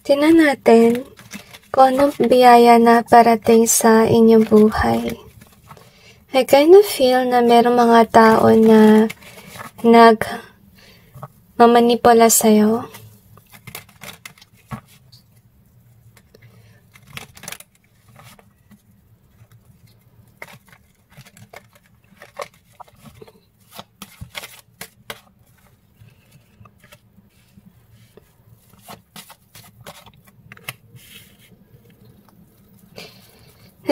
Tingnan natin kung anong biyaya na parating sa inyong buhay. I kind of feel na merong mga tao na mamanipula sa'yo.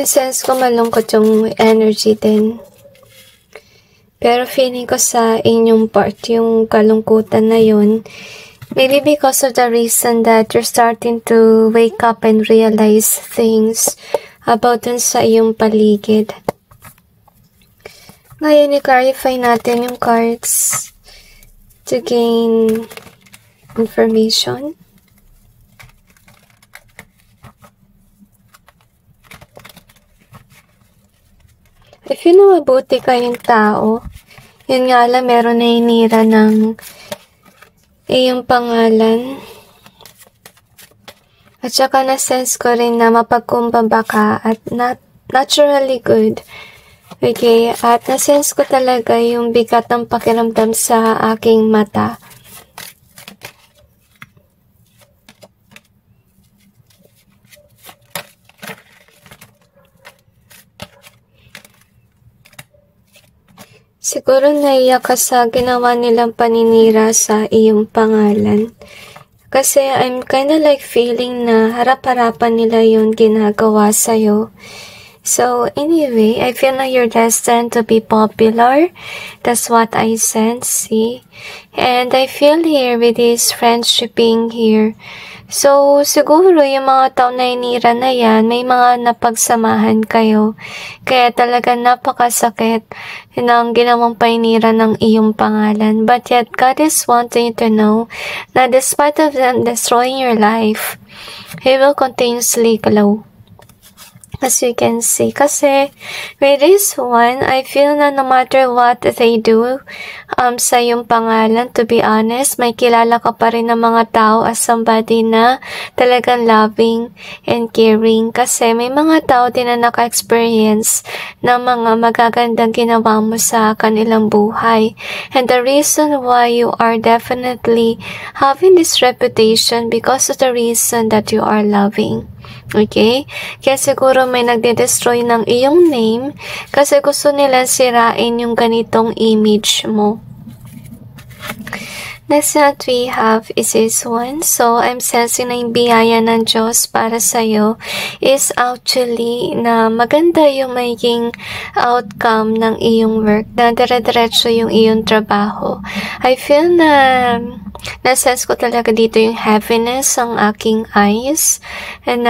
Sense ko malungkot yung energy din. Pero feeling ko sa inyong part, yung kalungkutan na yun, maybe because of the reason that you're starting to wake up and realize things about dun sa iyong paligid. Ngayon, i-clarify natin yung cards to gain information. If you know mabuti kayong tao, yun nga lang meron na inira ng iyong pangalan. At saka na-sense ko rin na mapagkumbaba ka at naturally good. Okay, at na-sense ko talaga yung bigat ng pakiramdam sa aking mata. Siguro naiyak ka sa ginawa nilang paninira sa iyong pangalan. Kasi I'm kinda like feeling na harap-harapan nila yung ginagawa sa'yo. So anyway, I feel na you're destined to be popular. That's what I sense, see? And I feel here with this friendship being here. So, siguro yung mga tao na inira na yan, may mga napagsamahan kayo. Kaya talaga napakasakit ng ginawang painira ng iyong pangalan. But yet, God is wanting you to know na despite of them destroying your life, He will continuously glow. As you can see, kasi with this one, I feel na no matter what they do sa iyong pangalan, to be honest, may kilala ka pa rin ng mga tao as somebody na talagang loving and caring. Kasi may mga tao din na naka-experience ng mga magagandang ginawa mo sa kanilang buhay. And the reason why you are definitely having this reputation because of the reason that you are loving. Okay? Kaya siguro may nagde-destroy ng iyong name kasi gusto nila sirain yung ganitong image mo. Next that we have is this one. So, I'm sensing na yung biyaya ng Diyos para sa'yo is actually na maganda yung magiging outcome ng iyong work, na dire-diretso yung iyong trabaho. I feel na na-sense ko talaga dito yung heaviness ang aking eyes. And,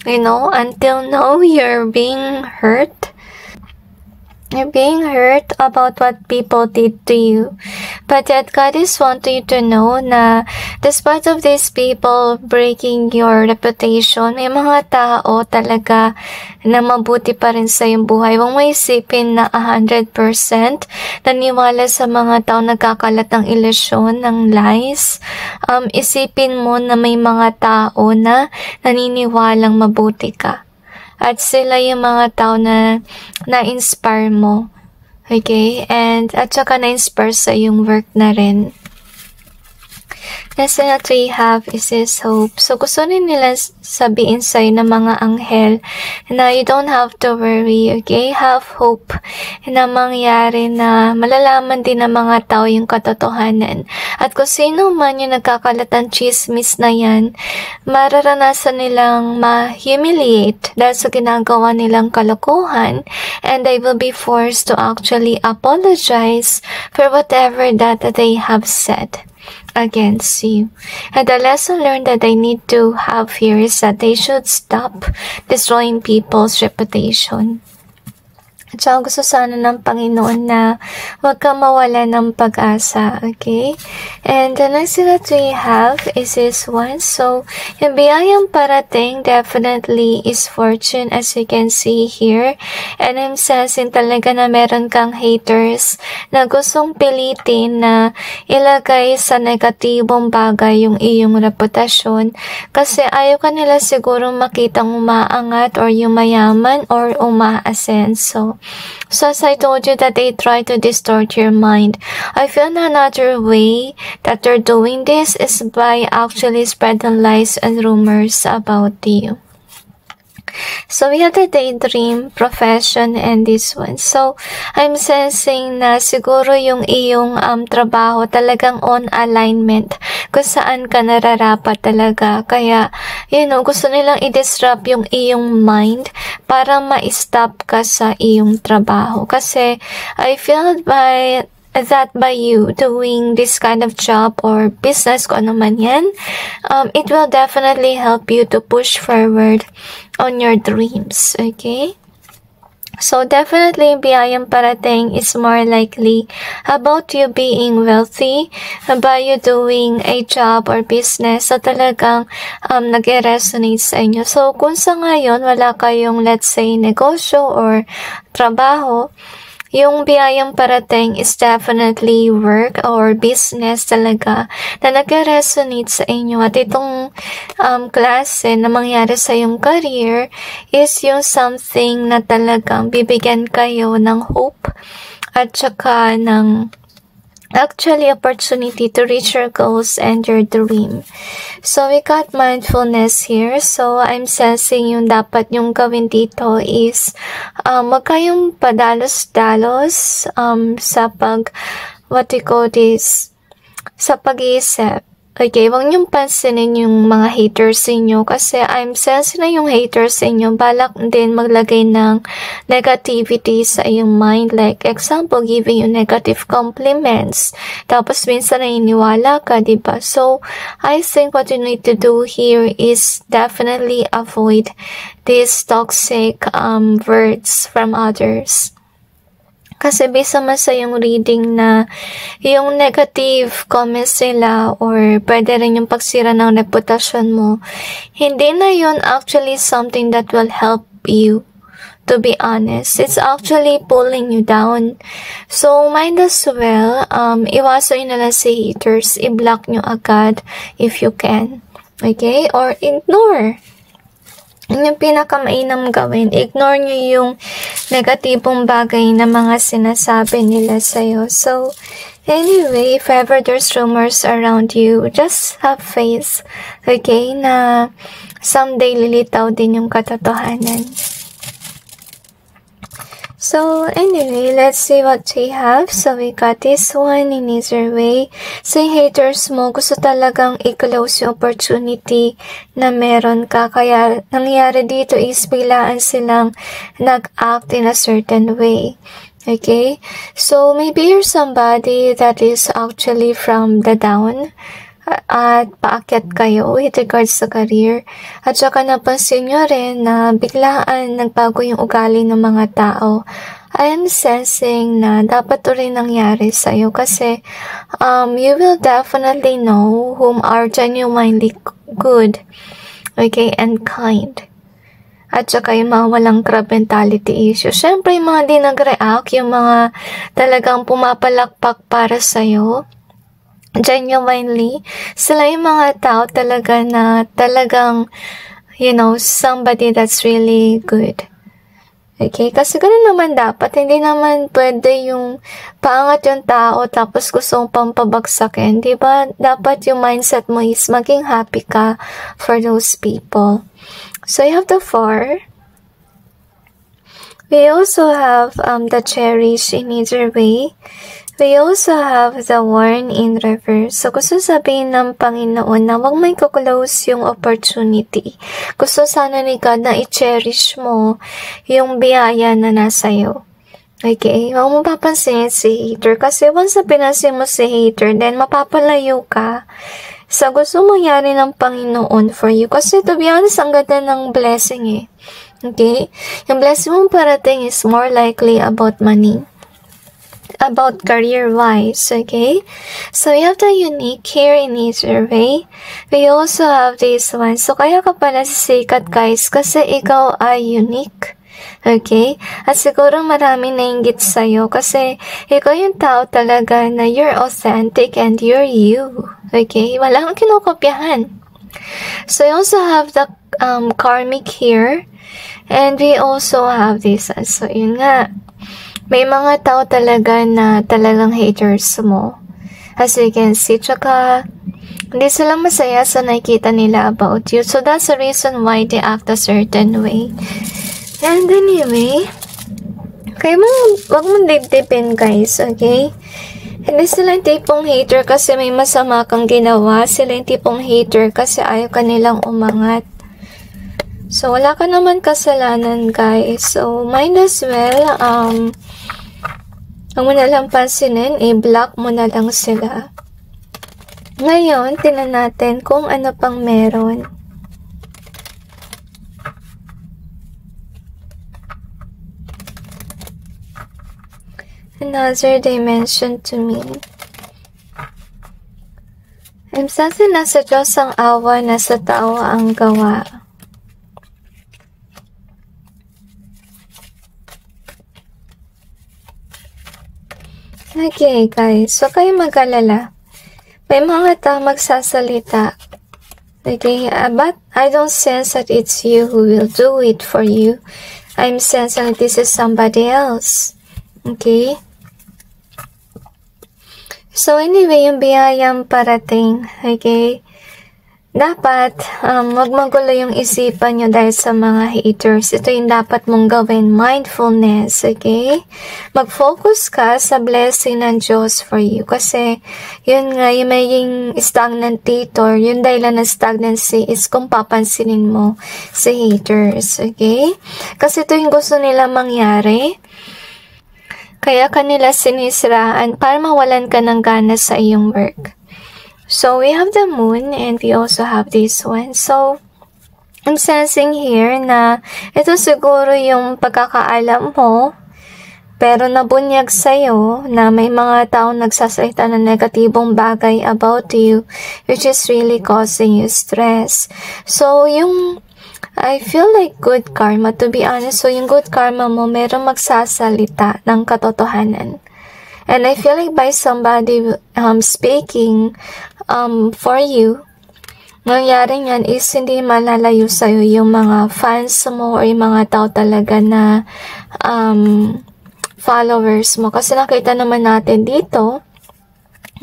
you know, until now, you're being hurt. You're being hurt about what people did to you. But yet, God is wanting you to know na despite of these people breaking your reputation, may mga tao talaga na mabuti pa rin sa iyong buhay. Huwag mo isipin na 100% naniwala sa mga tao nagkakalat ng ilusyon, ng lies. Isipin mo na may mga tao na naniniwalang mabuti ka. At sila yung mga tao na na-inspire mo. Okay? And at saka na-inspire sa yung work na rin. Next that we have is this hope. So, gusto rin nila sabihin sa'yo ng mga anghel na you don't have to worry, okay? Have hope na mangyari na malalaman din ng mga tao yung katotohanan. At kung sino man yung nagkakalat ng chismis na yan, mararanasan nilang ma-humiliate dahil sa ginagawa nilang kalokohan, and they will be forced to actually apologize for whatever that they have said against you. And the lesson learned that they need to have here is that they should stop destroying people's reputation. At saka gusto sana ng Panginoon na huwag ka mawala ng pag-asa, okay? And the next thing that we have is this one. So, yung biyayang parating definitely is fortune as you can see here. And I'm sensing talaga na meron kang haters na gustong pilitin na ilagay sa negatibong bagay yung iyong reputasyon. Kasi ayaw ka nila siguro makitang umaangat or yung mayaman or umaasenso. So as I told you that they try to distort your mind, I feel another way that they're doing this is by actually spreading lies and rumors about you. So we have the daydream, profession, and this one. So I'm sensing na siguro yung iyong trabaho talagang on alignment kung saan ka nararapat talaga. Kaya, gusto nilang i-disrupt yung iyong mind para ma-stop ka sa iyong trabaho. Kasi I feel that by you doing this kind of job or business, kung ano man yan, it will definitely help you to push forward on your dreams, okay? So definitely, biyayang parating is more likely about you being wealthy, by you doing a job or business so talagang nag-resonate sa inyo. So kung sa ngayon wala kayong, let's say, negosyo or trabaho, yung biyayang parating is definitely work or business talaga na nag-resonate sa inyo. At itong klase na mangyari sa yung career is yung something na talagang bibigyan kayo ng hope at saka ng actually opportunity to reach your goals and your dream. So we got mindfulness here. So I'm sensing yung dapat yung gawin dito is wag kayong padalos-dalos sa sa pag-iisip. Okay, huwag niyong pansinin yung mga haters inyo kasi I'm sensing na yung haters inyo balak din maglagay ng negativity sa iyong mind. Like example, giving you negative compliments. Tapos minsan naniniwala ka, diba? So, I think what you need to do here is definitely avoid these toxic words from others. Kasi based naman sa yung reading na yung negative comments nila or pwede rin yung pagsira ng reputasyon mo, hindi na yun actually something that will help you, to be honest. It's actually pulling you down. So, might as well, iwasan nyo na lang si haters, i-block nyo agad if you can. Okay? Or ignore. Yung pinakamainam gawin, ignore nyo yung negatibong bagay na mga sinasabi nila sa'yo. So, anyway, if ever there's rumors around you, just have faith, okay, na someday lilitaw din yung katotohanan. So, anyway, let's see what we have. So, we got this one in either way. So, haters mo, gusto talagang i-close yung opportunity na meron ka. Kaya, nangyari dito is biglaan silang nag-act in a certain way. Okay? So, maybe you're somebody that is actually from the down at paakyat kayo with regards sa career. At saka napansin nyo rin na biglaan nagbago yung ugali ng mga tao. I am sensing na dapat to rin nangyari sa'yo kasi you will definitely know whom are genuinely good, okay, and kind. At saka yung mga walang crab mentality issue. Siyempre, yung mga di nag-react, yung mga talagang pumapalakpak para sa'yo, genuinely, sila yung mga tao talaga na talagang, somebody that's really good. Okay? Kasi ganun naman dapat. Hindi naman pwede yung paangat yung tao tapos gusto mong pampabagsakin. Diba? Dapat yung mindset mo is maging happy ka for those people. So, you have the 4. We also have the cherish in either way. We also have the warn in reverse. So, gusto sabihin ng Panginoon na wag may kuklose yung opportunity. Gusto sana ni God na i-cherish mo yung biyaya na nasa'yo. Okay? Huwag mo papansin si hater. Kasi once na pinansin mo si hater, then mapapalayo ka sa gusto mangyari ng Panginoon for you. Kasi to be honest, ang ganda ng blessing eh. Okay? Yung blessing mong parating is more likely about money, about career-wise, okay? So, you have the unique here in either way. We also have this one. So, kaya ka pala sisikat, guys, kasi ikaw ay unique. Okay? At siguro maraming nainggit sa'yo kasi ikaw yung tao talaga na you're authentic and you're you. Okay? Wala kang kinokopyahan. So, you also have the karmic here. And we also have this. So, yun nga. May mga tao talaga na talagang haters mo. As you can see. Tsaka, hindi sila masaya sa nakikita nila about you. So, that's the reason why they act a certain way. And anyway, wag mong dibdibin, guys. Okay? Hindi sila yung tipong hater kasi may masama kang ginawa. Sila yung tipong hater kasi ayaw ka nilang umangat. So, wala ka naman kasalanan, guys. So, might as well, huwag mo na lang pansinin, i-block mo na lang sila. Ngayon, tingnan natin kung ano pang meron. Another dimension to me. Imsasi nasa Diyos ang awa, nasa tao ang gawa. Okay, guys. So, kayo mag-alala. May mga tao magsasalita. Okay, but I don't sense that it's you who will do it for you. I'm sensing that this is somebody else. Okay? So, anyway, yung biyayang parating. Okay? Dapat, wag magulo yung isipan nyo dahil sa mga haters. Ito yung dapat mong gawin. Mindfulness, okay? Mag-focus ka sa blessing ng Diyos for you. Kasi, yun nga, yung maging stagnator, yung dahilan ng stagnancy is kung papansinin mo si haters, okay? Kasi ito yung gusto nila mangyari. Kaya kanila sinisiraan para mawalan ka ng gana sa iyong work. So, we have the moon and we also have this one. So, I'm sensing here na ito siguro yung pagkakaalam mo, pero nabunyag sa'yo na may mga taong nagsasalita ng negatibong bagay about you, which is really causing you stress. So, I feel like good karma, to be honest. So, yung good karma mo, merong magsasalita ng katotohanan. And I feel like by somebody speaking for you, nangyari yan is hindi malalayo sa'yo yung mga fans mo or yung mga tao talaga na followers mo. Kasi nakita naman natin dito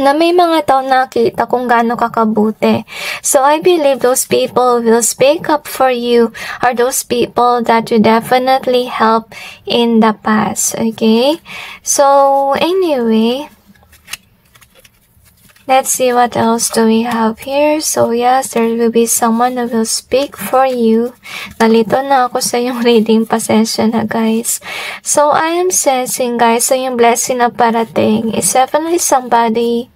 na may mga tao nakita kung gaano kakabuti. So, I believe those people will speak up for you are those people that you definitely help in the past. Okay? So, anyway, let's see what else do we have here. So, yes, there will be someone who will speak for you. Nalito na ako sa yung reading. Pasensya na, guys. So, I am sensing, guys, so yung blessing na parating is definitely somebody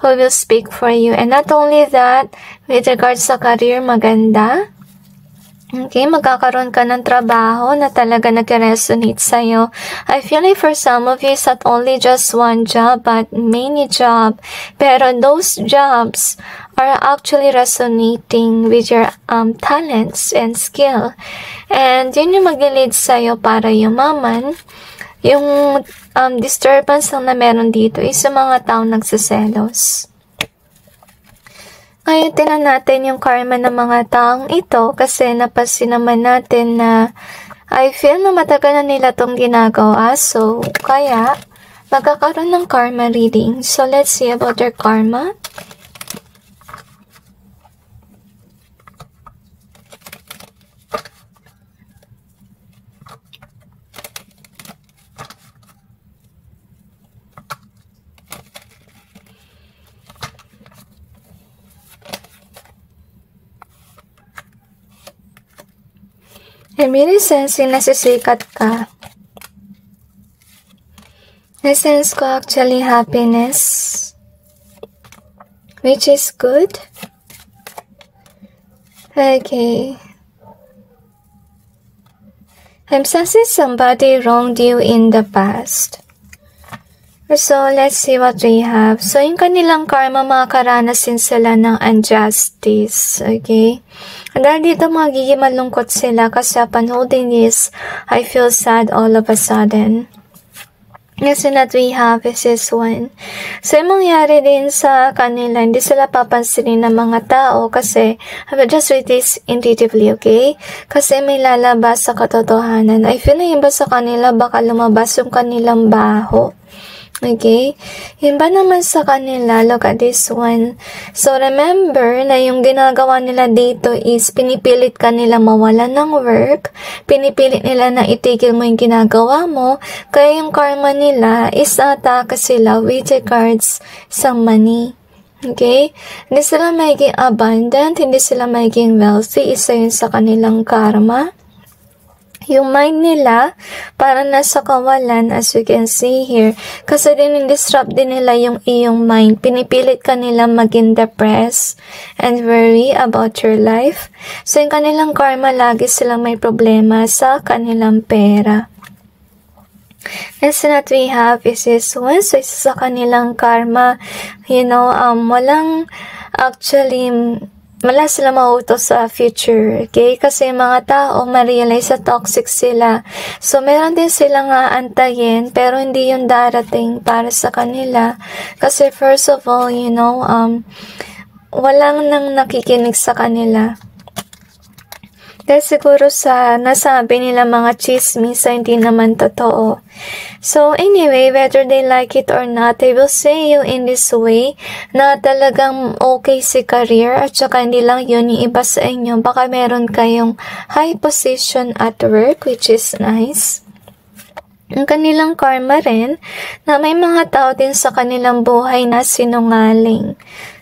who will speak for you. And not only that, with regards sa career, maganda. Okay, magkakaroon ka ng trabaho na talaga nag-resonate sa'yo. I feel like for some of you, it's not only just one job, but many job. Pero those jobs are actually resonating with your talents and skill. And yun yung mag-lead sa'yo para yumaman. Yung disturbance lang na meron dito is yung mga taong nagsiselos. Ngayon, tinan natin yung karma ng mga taong ito kasi napasin naman natin na I feel na matagal na nila itong ginagawa. So, kaya magkakaroon ng karma reading. So, let's see about their karma. I'm really sensing nasisikat ka. I sense ko actually happiness, which is good. Okay. I'm sensing somebody wronged you in the past. So, let's see what we have. So, yung kanilang karma, makakaranasin sila ng injustice. Okay? Dahil dito magiging malungkot sila kasi upon holding this, I feel sad all of a sudden. Kasi that we have is this one. So, yung mangyari din sa kanila, hindi sila papansinin ng mga tao kasi, I will just read this intuitively, okay? Kasi may lalabas sa katotohanan. I feel na iba sa kanila, baka lumabas yung kanilang baho. Okay? Iba naman sa kanila, look at this one. So, remember na yung ginagawa nila dito is pinipilit ka nila mawalan ng work, pinipilit nila na itigil mo yung ginagawa mo, kaya yung karma nila is atake sila with regards sa money. Okay? Hindi sila magiging abundant, hindi sila magiging wealthy, isa yun sa kanilang karma. Yung mind nila, para nasa kawalan, as you can see here, kasi disrupt din nila yung iyong mind. Pinipilit ka nila maging depressed and worry about your life. So, yung kanilang karma, lagi silang may problema sa kanilang pera. Next that we have is this one. So, isa sa kanilang karma, wala sila mautos sa future, okay? Kasi mga tao, ma-realize sa toxic sila. So, meron din silang aantayin, pero hindi yung darating para sa kanila. Kasi, first of all, walang nang nakikinig sa kanila. Dahil siguro sa nasabi nila mga chismis sa hindi naman totoo. So anyway, whether they like it or not, they will say you in this way na talagang okay si career at saka hindi lang yun yung iba sa inyo. Baka meron kayong high position at work, which is nice. Ang kanilang karma rin na may mga tao din sa kanilang buhay na sinungaling.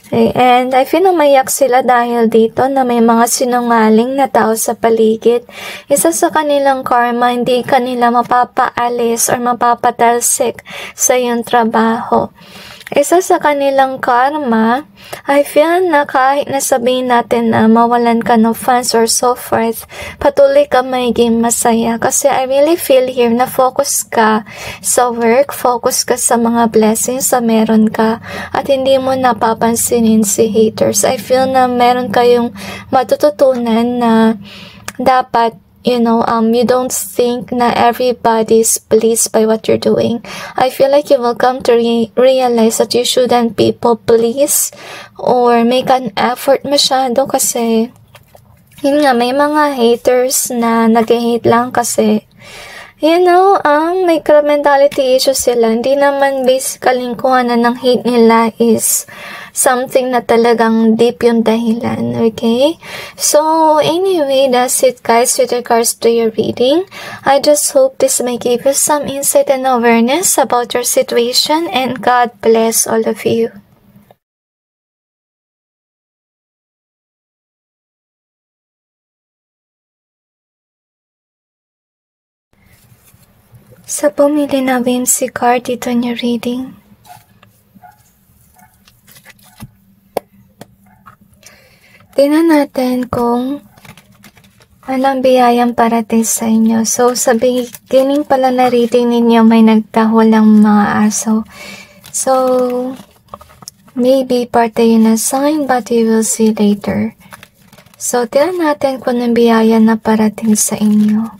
Okay, and I feel na mayak sila dahil dito na may mga sinungaling na tao sa paligid. Isa sa kanilang karma, hindi kanila mapapaalis or mapapatalsik sa iyong trabaho. Isa sa kanilang karma, I feel na kahit nasabihin natin na mawalan ka ng funds or so forth, patuloy ka magiging masaya. Kasi I really feel here na focus ka sa work, focus ka sa mga blessings na meron ka, at hindi mo napapansinin si haters. I feel na meron kayong matututunan na dapat you don't think na everybody's pleased by what you're doing. I feel like you will come to realize that you shouldn't people please or make an effort masyado kasi yun nga, may mga haters na nag-hate lang kasi may mentality issues sila. Hindi naman basically kung ano ng hate nila is something na talagang deep yung dahilan, okay? So, anyway, that's it guys with regards to your reading. I just hope this may give you some insight and awareness about your situation, and God bless all of you. Sa pumili na Whimsy card dito niya reading. Tingnan natin kung anong biyayang parating sa inyo. So, sa beginning pala na reading ninyo, may nagtahol ng mga aso. So, maybe parte yun na sign, but you will see later. So, tingnan natin kung anong biyaya na parating sa inyo.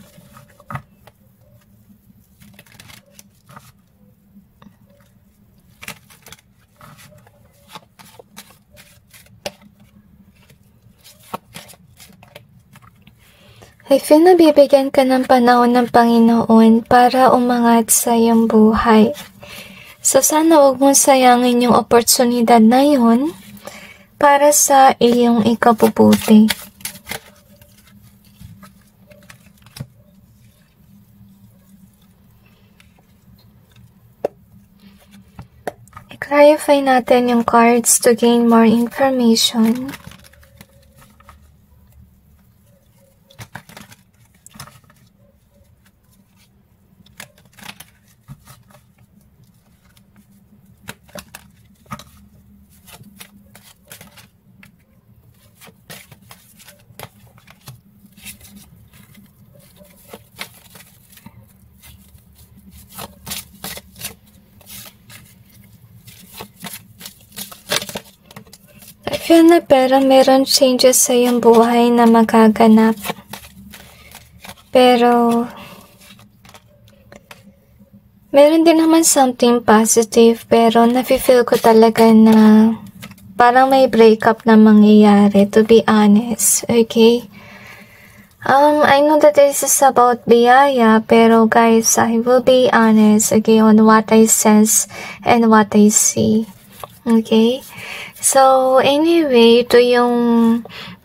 I feel na bibigyan ka ng panahon ng Panginoon para umangat sa iyong buhay. So, sana huwag mong sayangin yung oportunidad na yun para sa iyong ikabubuti. I-clarify natin yung cards to gain more information. feel na pero meron changes sa iyong buhay na magaganap. Pero, meron din naman something positive, pero nafe-feel ko talaga na parang may breakup na mangyayari, to be honest, okay? I know that this is about biyaya, pero guys, I will be honest, okay, on what I sense and what I see. Okay? So, anyway, ito yung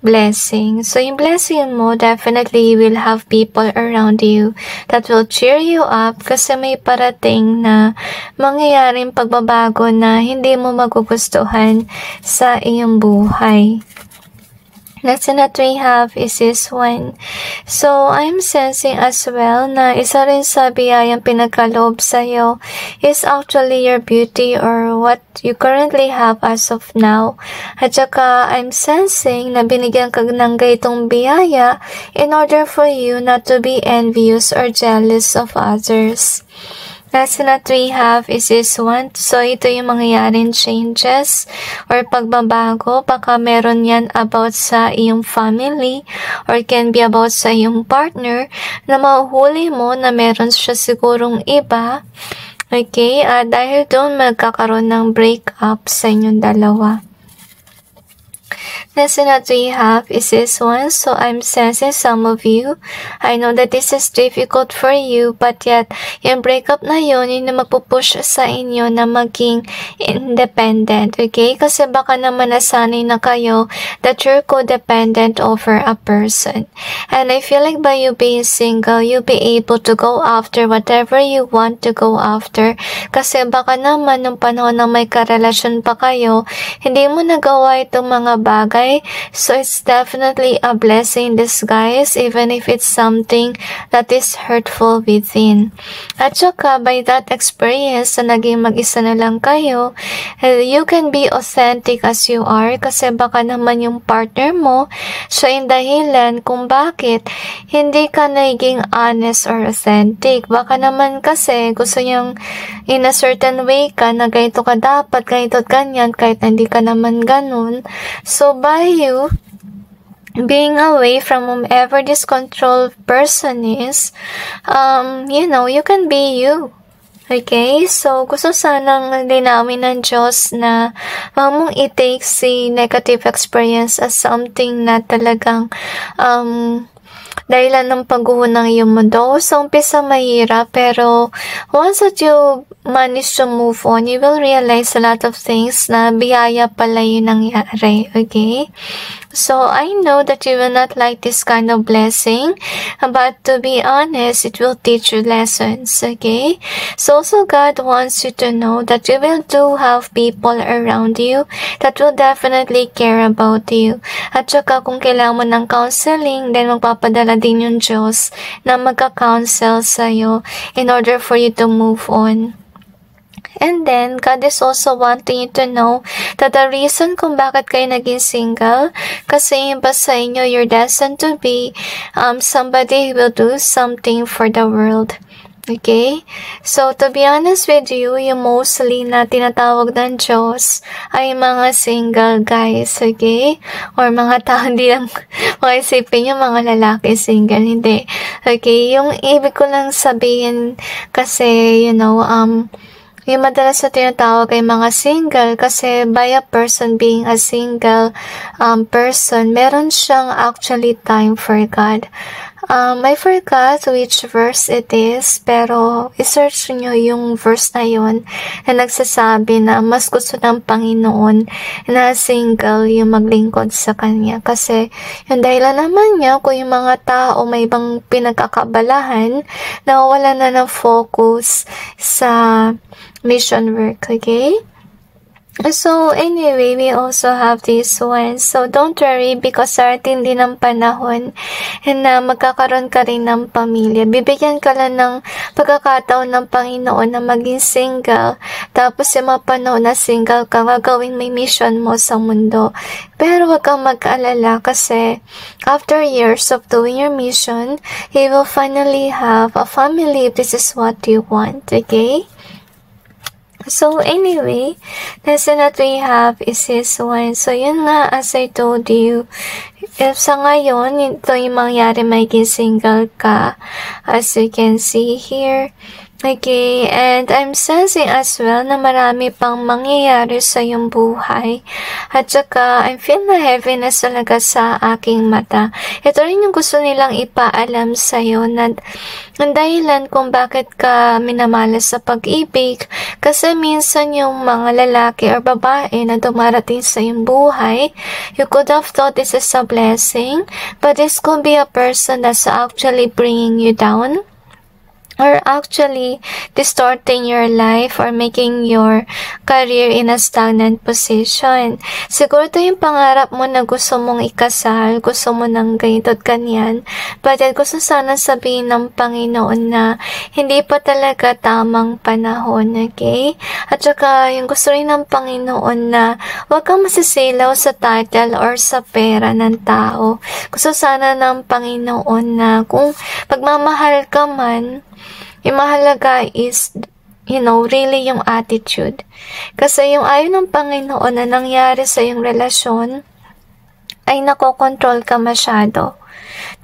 blessing. So, yung blessing mo, definitely you will have people around you that will cheer you up kasi may parating na mangyayaring pagbabago na hindi mo magugustuhan sa iyong buhay. Next na we have is this one. So, I'm sensing as well na isa rin sa biyayang pinagkaloob sa'yo is actually your beauty or what you currently have as of now. At saka, I'm sensing na binigyan ka ng gaytong biyaya in order for you not to be envious or jealous of others. Next na we have is this one. So, ito yung mangyayaring changes or pagbabago. Baka meron yan about sa iyong family or can be about sa iyong partner na mahuhuli mo na meron siya sigurong iba. Okay? Dahil doon magkakaroon ng breakup sa inyong dalawa. Next that we have is this one. So I'm sensing some of you. I know that this is difficult for you, but yet, yung breakup na yun, yun na magpupush sa inyo na maging independent. Okay? Kasi baka naman nasanay na kayo that you're codependent over a person. And I feel like by you being single, you'll be able to go after whatever you want to go after. Kasi baka naman nung panahon na may karelasyon pa kayo, hindi mo nagawa itong mga bagay. So it's definitely a blessing in disguise even if it's something that is hurtful within. At saka by that experience na naging mag-isa na lang kayo, you can be authentic as you are kasi baka naman yung partner mo siya yung dahilan kung bakit hindi ka naging honest or authentic. Baka naman kasi gusto niyang in a certain way ka na ganito ka dapat, ganito at ganyan kahit hindi ka naman ganun. So by you being away from whomever this control person is, you can be you. Okay? So, gusto sanang linawin ng Diyos na wag mong i-take si negative experience as something na talagang dahilan ng pagguho ng iyong mundo. So, umpisa mahirap, pero once that you manage to move on, you will realize a lot of things na biyaya pala yung nangyari. Okay? So, I know that you will not like this kind of blessing, but to be honest, it will teach you lessons, okay? So, also God wants you to know that you will do have people around you that will definitely care about you. At saka kung kailangan mo ng counseling, then magpapadala din yung Diyos na magka-counsel sa'yo in order for you to move on. And then, God is also wanting you to know that the reason kung bakit kayo naging single, kasi iba sa inyo, you're destined to be somebody who will do something for the world. Okay? So, to be honest with you, yung mostly na tinatawag ng Diyos ay mga single guys, okay? Or mga tao, hindi lang makisipin yung mga lalaki single, hindi. Okay? Yung ibig ko lang sabihin kasi, yung madalas na tinatawag ay mga single kasi by a person being a single person, meron siyang actually time for God. I forgot which verse it is, pero isearch nyo yung verse na yun na nagsasabi na mas gusto ng Panginoon na single yung maglingkod sa Kanya. Kasi yung dahilan naman niya kung yung mga tao may ibang pinagkakabalahan na wala na ng focus sa mission work, okay? So, anyway, we also have this one. So, don't worry because darating din ng panahon na magkakaroon ka rin ng pamilya. Bibigyan ka lang ng pagkakataon ng Panginoon na maging single. Tapos, yung mga panahon na single ka, gagawin may mission mo sa mundo. Pero, wag kang mag-alala kasi after years of doing your mission, you will finally have a family if this is what you want, okay? So anyway, lesson that we have is this one. So yun nga, as I told you, if sa ngayon, ito yung mangyari, maging single ka, as you can see here. Okay, and I'm sensing as well na marami pang mangyayari sa iyong buhay. At saka, I feel na heaviness talaga sa aking mata. Ito rin yung gusto nilang ipaalam sa iyo na ang dahilan kung bakit ka minamalas sa pag-ibig. Kasi minsan yung mga lalaki or babae na dumarating sa iyong buhay, you could have thought this is a blessing, but this could be a person that's actually bringing you down, or actually distorting your life or making your career in a stagnant position. Siguro ito yung pangarap mo na gusto mong ikasal, gusto mo ng ganito at ganyan, but gusto sana sabihin ng Panginoon na hindi pa talaga tamang panahon, okay? At saka yung gusto rin ng Panginoon na huwag kang masisilaw sa title or sa pera ng tao. Gusto sana ng Panginoon na kung pagmamahal ka man, yung mahalaga is, really yung attitude. Kasi yung ayaw ng Panginoon na nangyari sa yung relasyon, ay nakokontrol ka masyado.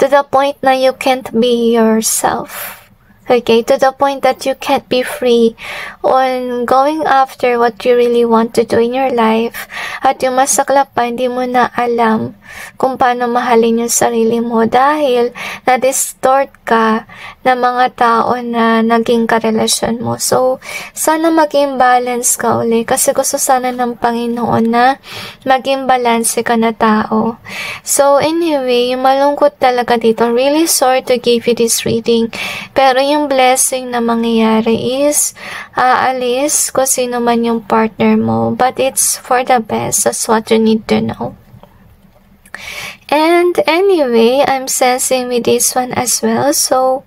To the point na you can't be yourself. Okay, to the point that you can't be free on going after what you really want to do in your life. At yung masaklap pa, hindi mo na alam kung paano mahalin yung sarili mo dahil na-distort ka ng mga tao na naging karelasyon mo. So, sana maging balance ka uli kasi gusto sana ng Panginoon na maging balance ka na tao. So, anyway, yung malungkot talaga dito. Really sorry to give you this reading. Pero yung blessing na mangyayari is aalis kung sino man yung partner mo. But it's for the best. That's what you need to know. And anyway, I'm sensing with this one as well. So,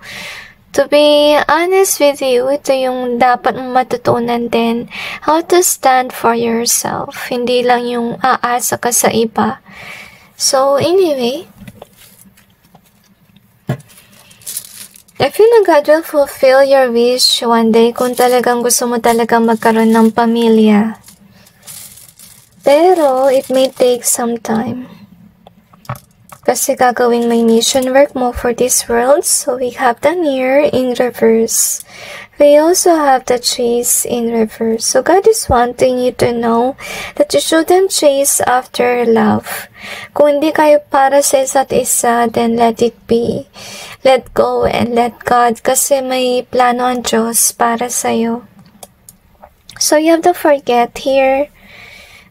to be honest with you, ito yung dapat mong matutunan din. How to stand for yourself. Hindi lang yung aasa ka sa iba. So, anyway, I feel na God will fulfill your wish one day kung talagang gusto mo talagang magkaroon ng pamilya. Pero, it may take some time. Kasi gagawin may mission work mo for this world. So, we have the near in reverse. We also have the chase in reverse. So, God is wanting you to know that you shouldn't chase after love. Kung hindi kayo para sa isa't isa, then let it be. Let go and let God. Kasi may plano ang Diyos para sa'yo. So, you have to forget here.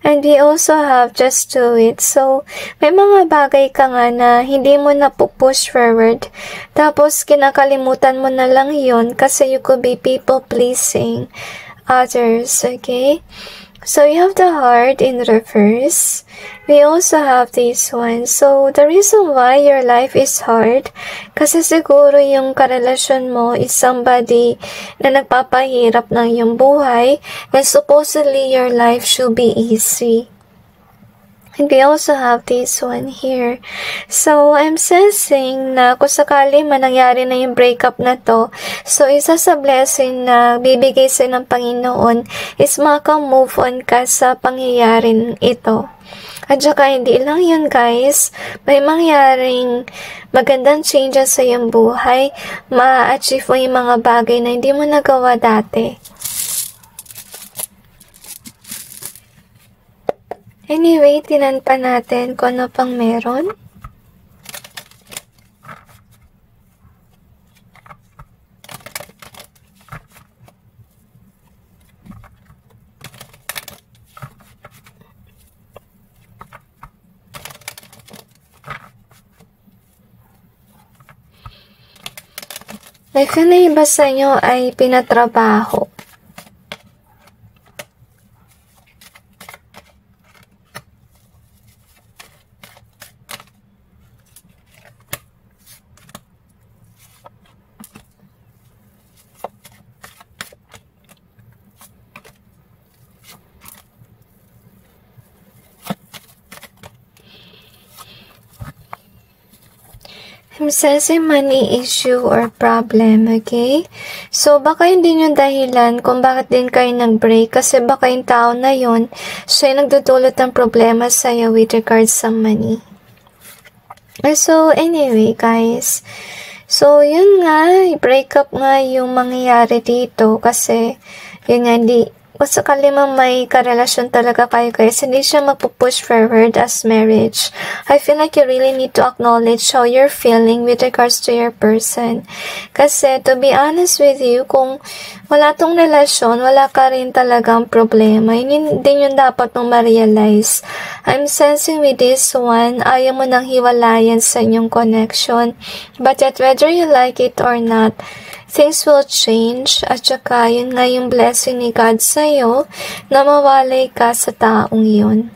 And we also have just do it. So, may mga bagay ka nga na hindi mo na push forward. Tapos, kinakalimutan mo na lang yun kasi you could be people pleasing others, okay? So, you have the heart in reverse. We also have this one. So, the reason why your life is hard, kasi siguro yung karelasyon mo is somebody na nagpapahirap ng iyong buhay, when supposedly your life should be easy. And we also have this one here. So, I'm sensing na kung sakali man nangyari na yung breakup na to, so isa sa blessing na bibigay sa ng Panginoon is maka-move on ka sa pangyayaring ito. At saka hindi lang yun guys, may mangyaring magandang changes sa iyong buhay, ma-achieve mo yung mga bagay na hindi mo nagawa dati. Anyway, tinan pa natin kung ano pang meron. Like, na iba sa inyo ay pinatrabaho. sensing money issue or problem, okay? So, baka hindi yung dahilan kung bakit din kayo nag-break kasi baka yung tao na yun, siya yung nagdudulot ng problema sa'yo with regards sa money. So, anyway, guys. So, yun nga, breakup nga yung mangyayari dito kasi, yun nga, kung sakali man may karelasyon talaga kayo guys, hindi siya magpupush forward as marriage. I feel like you really need to acknowledge how you're feeling with regards to your person. Kasi, to be honest with you, kung wala tong relasyon, wala ka rin talagang problema. Yun din yung dapat mong ma-realize. I'm sensing with this one, ayaw mo nang hiwalayan sa inyong connection. But yet, whether you like it or not, things will change at saka yun nga yung blessing ni God sa'yo na mawalay ka sa taong yun.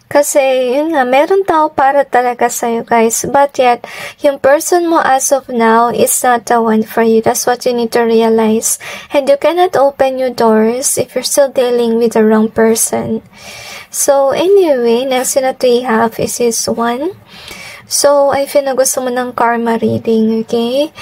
Kasi yun nga, meron tao para talaga sa'yo guys, but yet, yung person mo as of now is not the one for you. That's what you need to realize. And you cannot open your doors if you're still dealing with the wrong person. So anyway, next na we have is this one. So, I feel na gusto mo ng karma reading, okay?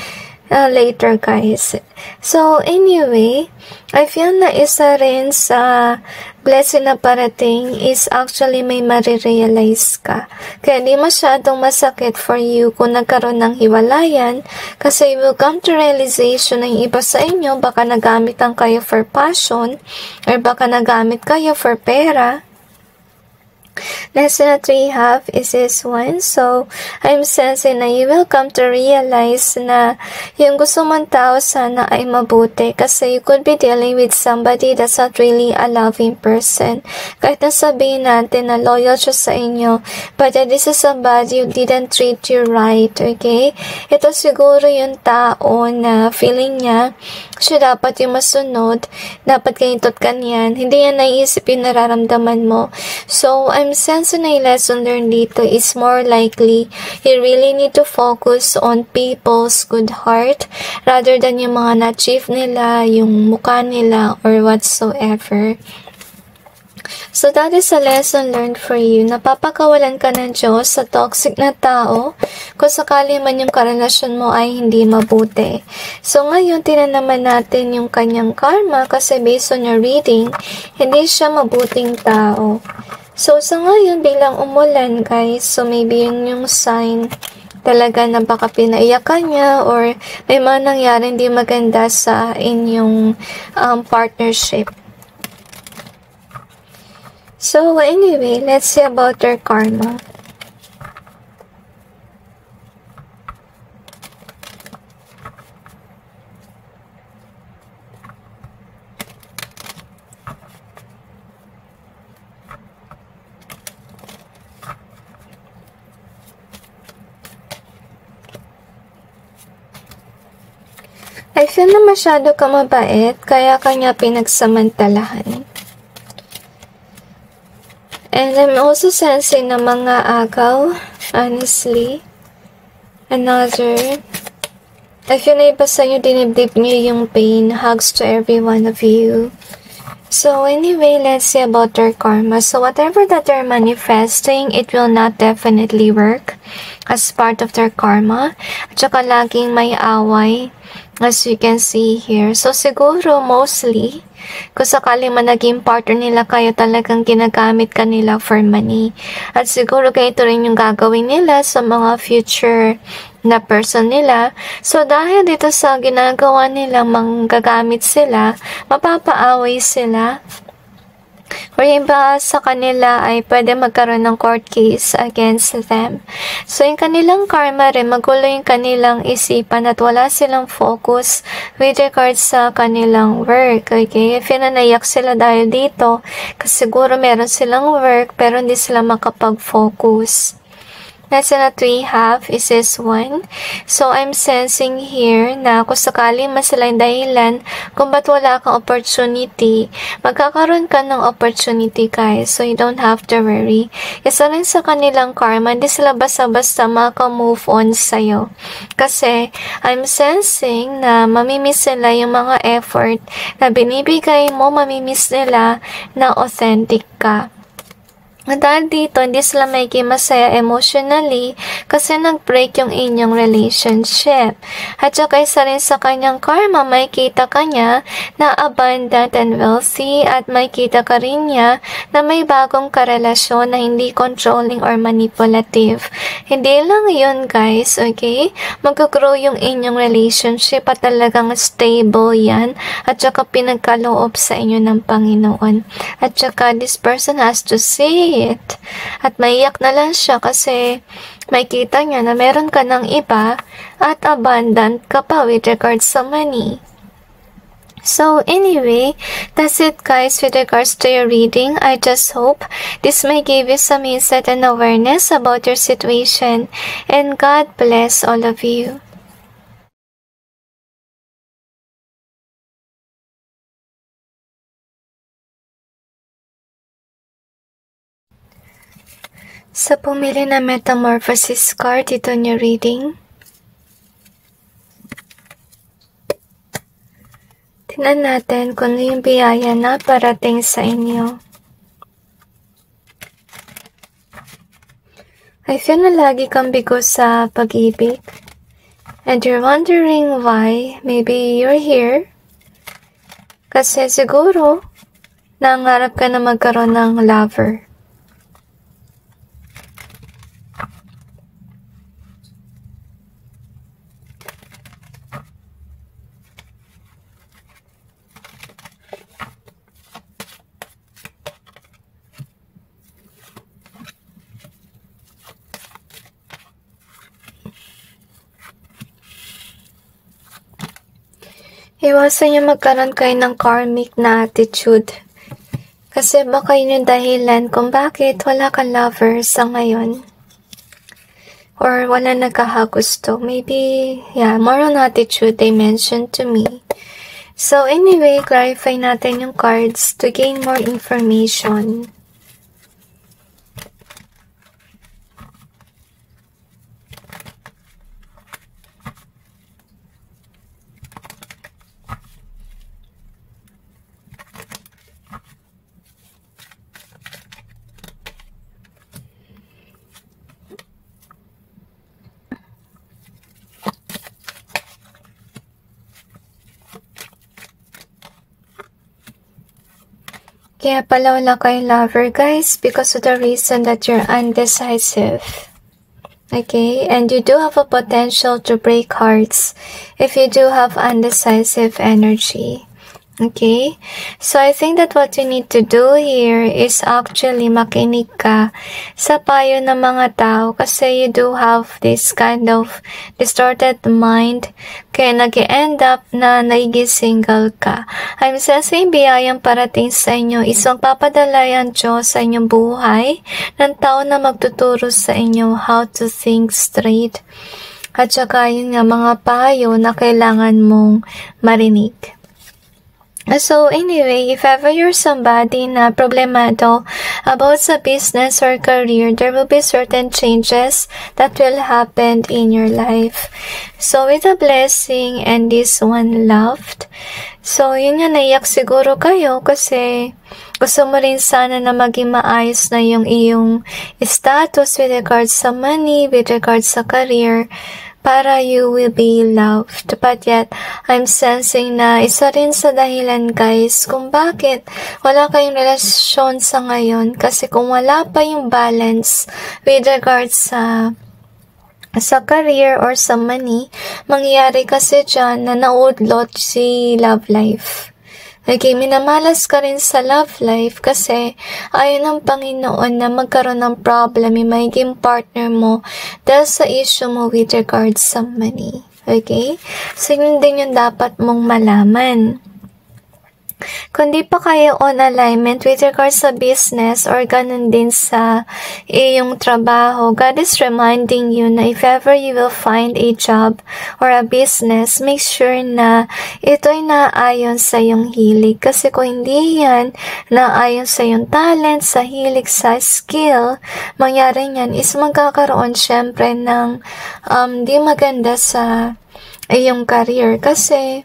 Later guys. So anyway, I feel na isa rin sa blessing na parating is actually may marirealize ka. Kaya di masyadong masakit for you kung nagkaroon ng hiwalayan kasi you will come to realization na yung iba sa inyo baka nagamit ang kayo for passion or baka nagamit kayo for pera. Next that we have is this one. So, I'm sensing na you will come to realize na yung gusto mong tao sana ay mabuti kasi you could be dealing with somebody that's not really a loving person. Kahit na sabihin natin na loyal siya sa inyo, but this is somebody who didn't treat you right, okay? Ito siguro yung tao na feeling niya, siya dapat yung masunod, dapat ganito't kanyan. Hindi yan naiisip yung nararamdaman mo. So, I'm sensing na yung lesson learned dito is more likely you really need to focus on people's good heart rather than yung mga na-achieve nila, yung mukha nila, or whatsoever. So, that is a lesson learned for you. Napapakawalan ka ng Diyos sa toxic na tao kung sakali man yung karelasyon mo ay hindi mabuti. So, ngayon, tinan naman natin yung kanyang karma kasi based on your reading, hindi siya mabuting tao. So, sa ngayon, bilang umulan, guys, so maybe yun yung sign talaga na baka pinaiyakan niya or may mga nangyari hindi maganda sa inyong partnership. So, anyway, let's see about their karma. I feel na masyado ka mabait, kaya kanya pinagsamantalahan. And I'm also sensing na mga agaw, honestly. Another. I feel na iba sa inyo, dinibdib niyo yung pain. Hugs to every one of you. So anyway, let's see about their karma. So whatever that they're manifesting, it will not definitely work as part of their karma. At saka laging may away, as you can see here. So siguro mostly, kung sakali man naging partner nila kayo, talagang ginagamit ka nila for money. At siguro ganito rin yung gagawin nila sa mga future na person nila. So, dahil dito sa ginagawa nila, manggagamit sila, mapapaaway sila. Or yung iba sa kanila ay pwede magkaroon ng court case against them. So, yung kanilang karma rin, magulo yung kanilang isipan at wala silang focus with regards sa kanilang work. Okay? If naiyak sila dahil dito, kasi siguro meron silang work pero hindi sila makapag-focus. Next that we have is this one. So, I'm sensing here na kung sakali man sila yung dahilan kung ba't wala kang opportunity, magkakaroon ka ng opportunity guys. So, you don't have to worry. Isa rin sa kanilang karma, hindi sila basta-basta maka-move on sa'yo. Kasi, I'm sensing na mamimiss nila yung mga effort na binibigay mo, mamimiss nila na authentic ka. Dahil dito, hindi sila magiging masaya emotionally kasi nag-break yung inyong relationship. At saka isa rin sa kanyang karma, makikita ka niya na abundant and wealthy at makikita ka rin niya na may bagong karelasyon na hindi controlling or manipulative. Hindi lang yun guys, okay? Mag-grow yung inyong relationship at talagang stable yan at saka pinagkaloob sa inyo ng Panginoon. At saka this person has to see it. At maiyak na lang siya kasi makikita niya na meron ka ng iba at abundant ka pa with regards sa money. So anyway, that's it guys with regards to your reading. I just hope this may give you some insight and awareness about your situation. And God bless all of you. Sa pumili na Metamorphosis card dito niyo reading, tingnan natin kung ano yung biyaya na parating sa inyo. I feel na lagi kang bigo sa pag-ibig and you're wondering why. Maybe you're here kasi siguro nangarap ka na magkaroon ng lover. Iwasan niyo magkaroon kayo ng karmic na attitude. Kasi baka yun yung dahilan kung bakit wala kang lover sa ngayon. Or wala nagkakagusto. Maybe, yeah, more on attitude they mentioned to me. So anyway, clarify natin yung cards to gain more information. Kaya pala wala kayong lover guys because of the reason that you're undecisive. Okay, and you do have a potential to break hearts if you do have undecisive energy. Okay, so I think that what you need to do here is actually makinig ka sa payo ng mga tao kasi you do have this kind of distorted mind kaya nag-end up na nagiging single ka. I'm sensing biyayang parating sa inyo is magpapadala yan Diyos sa inyong buhay ng tao na magtuturo sa inyo how to think straight at saka yun nga mga payo na kailangan mong marinig. So anyway, if ever you're somebody na problemado about sa business or career, there will be certain changes that will happen in your life. So with a blessing and this one loved. So yun nga, naiyak siguro kayo kasi gusto mo rin sana na maging maayos na yung iyong status with regards sa money, with regards sa career, para you will be loved. But yet, I'm sensing na isa rin sa dahilan guys kung bakit wala kayong relasyon sa ngayon. Kasi kung wala pa yung balance with regards sa career or sa money, mangyayari kasi dyan na naudlot si love life. Okay, minamalas ka rin sa love life kasi ayaw ng Panginoon na magkaroon ng problem yung magiging partner mo dahil sa issue mo with regards sa money. Okay? So, yun din yung dapat mong malaman. Kung di pa kayo on alignment with regards sa business or ganun din sa iyong trabaho, God is reminding you na if ever you will find a job or a business, make sure na ito ay naayon sa iyong hilig. Kasi kung hindi yan naayon sa iyong talent, sa hilig, sa skill, mangyari niyan is magkakaroon syempre ng di maganda sa iyong career. Kasi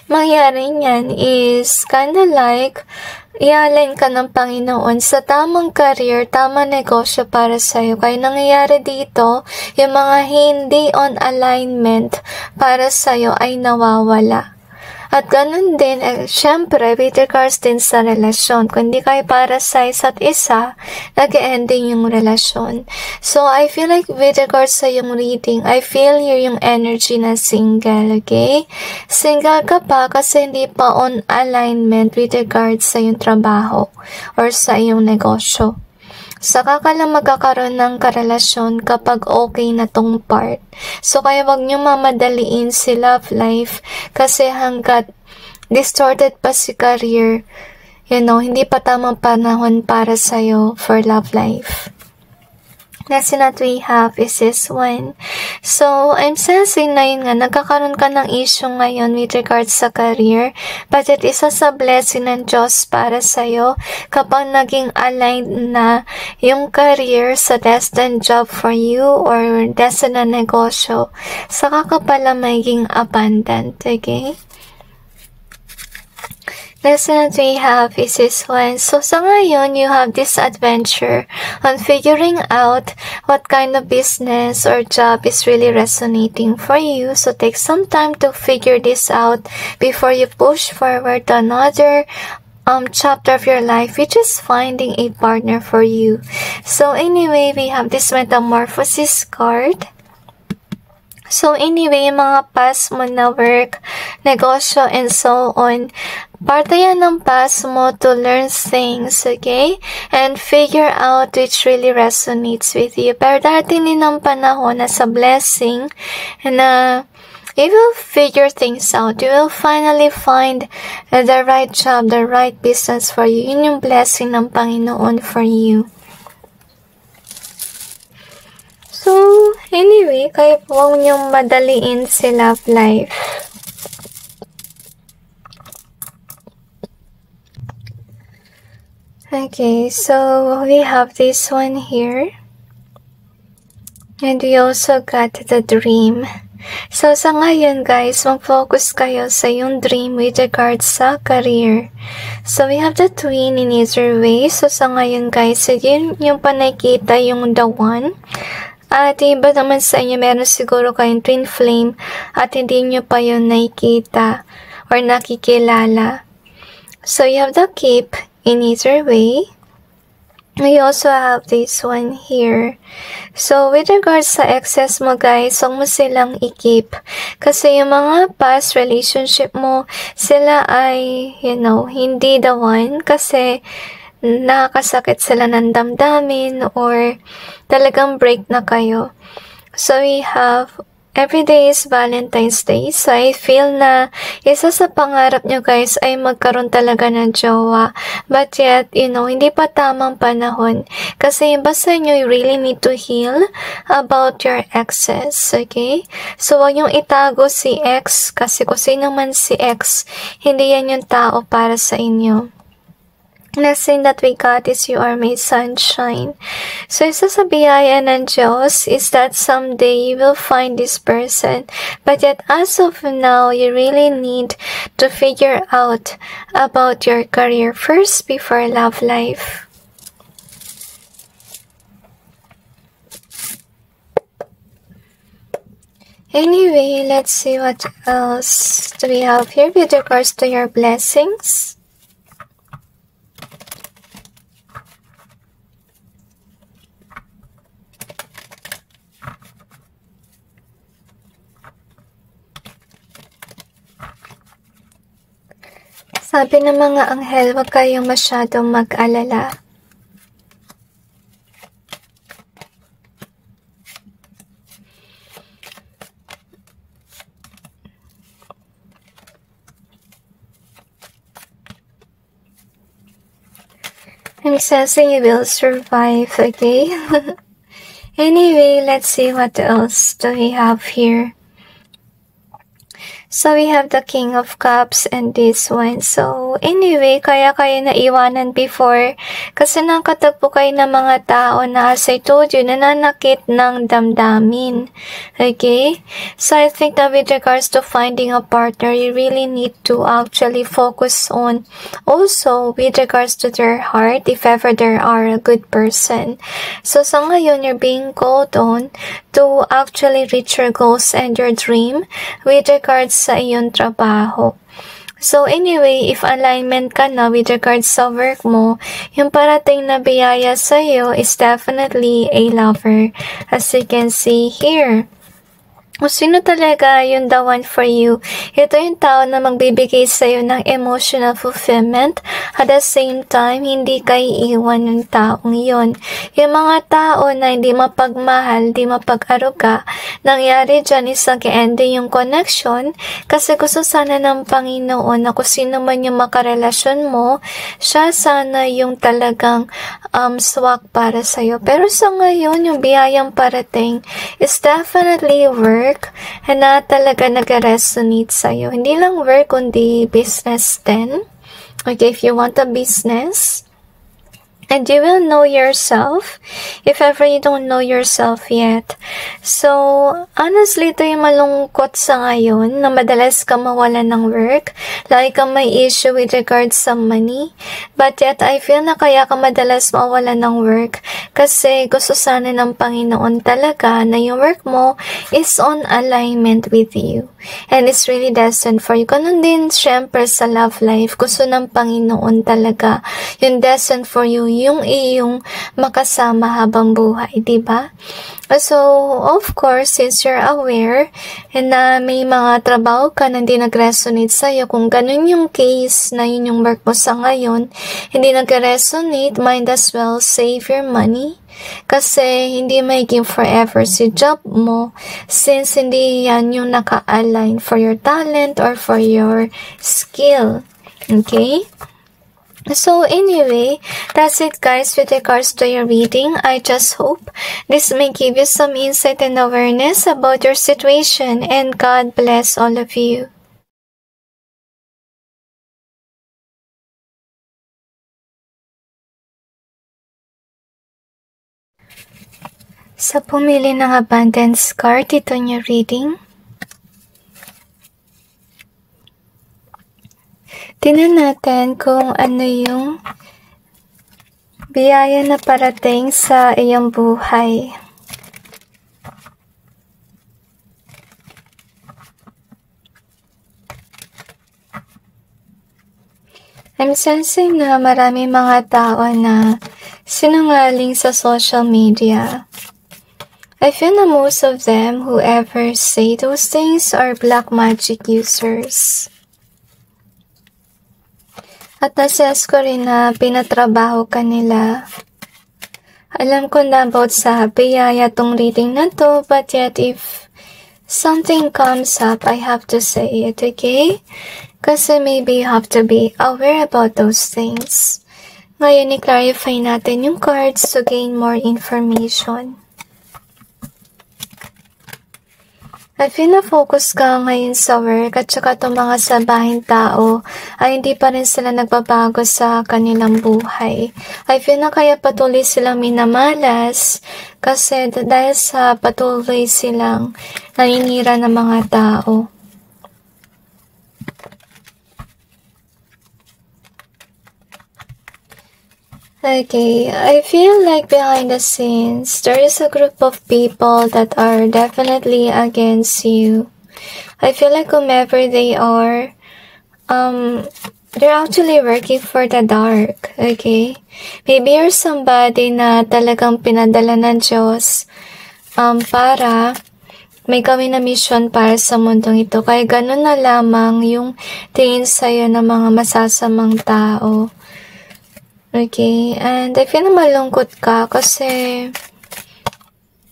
mangyari niyan is kinda like i-align ka ng Panginoon sa tamang career, tamang negosyo para sa'yo. Kaya nangyayari dito, yung mga hindi on alignment para sa'yo ay nawawala. At ganun din, syempre, with regards din sa relasyon. Kung hindi kayo para sa isa't isa, nag-ending yung relasyon. So, I feel like with regards sa yung reading, I feel here yung energy na single, okay? Single ka pa kasi hindi pa on alignment with regards sa yung trabaho or sa yung negosyo. Saka ka lang magkakaroon ng karelasyon kapag okay na tong part. So, kaya wag nyo mamadaliin si love life kasi hanggat distorted pa si career, hindi pa tamang panahon para sa'yo for love life. Next that we have is this one. So, I'm sensing na yun nga, nagkakaroon ka ng issue ngayon with regards sa career, but it isa sa blessing ng Diyos para sa'yo kapag naging aligned na yung career sa destined job for you or destined na negosyo, saka ka pala maging abundant, okay? Next that we have is this one. So, sa ngayon, you have this adventure on figuring out what kind of business or job is really resonating for you. So, take some time to figure this out before you push forward to another chapter of your life, which is finding a partner for you. So, anyway, we have this Metamorphosis card. So, anyway, yung mga past mo na work, negosyo, and so on, parte yan ng past mo to learn things, okay? And figure out which really resonates with you. Pero darating din ng panahon na sa blessing na you will figure things out. You will finally find the right job, the right business for you. Yun yung blessing ng Panginoon for you. So, anyway, kaya huwag niyong madaliin si love life. Okay, so we have this one here. And we also got the dream. So, sa ngayon guys, mag-focus kayo sa yung dream with regards sa career. So, we have the twin in either way. So, sa ngayon guys, yun yung panakita yung the one. At iba naman sa inyo, meron siguro kayong twin flame at hindi nyo pa yun nakikita or nakikilala. So, you have the keep in either way. We also have this one here. So, with regards sa exes mo guys, huwag mo silang i-keep. Kasi yung mga past relationship mo, sila ay, hindi the one. Kasi, nakakasakit sila ng damdamin or talagang break na kayo. So, we have every day is Valentine's Day. So, I feel na isa sa pangarap nyo guys ay magkaroon talaga ng jowa. But yet, hindi pa tamang panahon. Kasi yung basta nyo, you really need to heal about your exes. Okay? So, huwag nyong itago si ex. Kasi kung sino man si ex, hindi yan yung tao para sa inyo. Next thing that we got is you are my sunshine. So, isa sa biyaya ng Diyos is that someday you will find this person. But yet, as of now, you really need to figure out about your career first before love life. Anyway, let's see what else do we have here with regards to your blessings. Sabi ng mga anghel, huwag kayong masyadong mag-alala. I'm sensing you will survive, okay? Anyway, let's see what else do we have here. So, we have the King of Cups and this one. So, anyway, kaya kayo naiwanan before kasi nakatagpo kayo ng mga tao na, as I told you, nananakit ng damdamin. Okay? So, I think that with regards to finding a partner, you really need to actually focus on also with regards to their heart, if ever they are a good person. So, sa ngayon, you're being called on to actually reach your goals and your dream with regards sa iyong trabaho. So anyway, if alignment ka na with regards sa work mo, yung parating na biyaya sa'yo is definitely a lover, as you can see here. Kung sino talaga yung the one for you, ito yung tao na magbibigay sa'yo ng emotional fulfillment. At the same time, hindi ka iiwan ng taong yon. Yung mga tao na hindi mapagmahal, hindi mapag-aruga, nangyari dyan is nag-ending yung connection kasi gusto sana ng Panginoon na kung sino man yung makarelasyon mo, siya sana yung talagang swak para sa'yo. Pero sa ngayon, yung biyayang parating is definitely work and na talaga nag-resonate sa'yo. Hindi lang work, kundi business din. Okay, if you want a business, and you will know yourself if ever you don't know yourself yet. So, honestly, ito yung malungkot sa ngayon na madalas ka mawalan ng work. Lagi kang may issue with regards sa money. But yet, I feel na kaya ka madalas mawalan ng work kasi gusto sana ng Panginoon talaga na yung work mo is on alignment with you. And it's really destined for you. Ganun din, syempre, sa love life. Gusto ng Panginoon talaga yung destined for you, yung iyong makasama habang buhay, diba? So, of course, since you're aware and na may mga trabaho ka na hindi nag-resonate sa'yo, kung ganun yung case na yun yung work mo sa ngayon, hindi nag-resonate, might as well save your money. Kasi hindi magiging forever si job mo since hindi yan yung naka-align for your talent or for your skill. Okay? So anyway, that's it guys with regards to your reading. I just hope this may give you some insight and awareness about your situation, and God bless all of you. Sa pumili ng abundance card, ito yung reading. Tingnan natin kung ano yung biyaya na parating sa iyong buhay. I'm sensing na marami mga tao na sinungaling sa social media. I feel na most of them, whoever say those things, are black magic users. At nasense ko rin na pinatrabaho ka nila. Alam ko na about sa biyaya tong reading na to, but yet if something comes up, I have to say it, okay? Kasi maybe you have to be aware about those things. Ngayon, i-clarify natin yung cards to gain more information. I feel na focus ka ngayon sa work at saka itong mga sabahing tao ay hindi pa rin sila nagbabago sa kanilang buhay. I feel na kaya patuloy silang minamalas kasi dahil sa patuloy silang naninira ng mga tao. Okay, I feel like behind the scenes, there is a group of people that are definitely against you. I feel like whomever they are, they're actually working for the dark, okay? Maybe you're somebody na talagang pinadala ng Diyos, para may gawin na mission para sa mundong ito. Kaya ganun na lamang yung tingin sa'yo ng mga masasamang tao. Okay, and I feel na malungkot ka kasi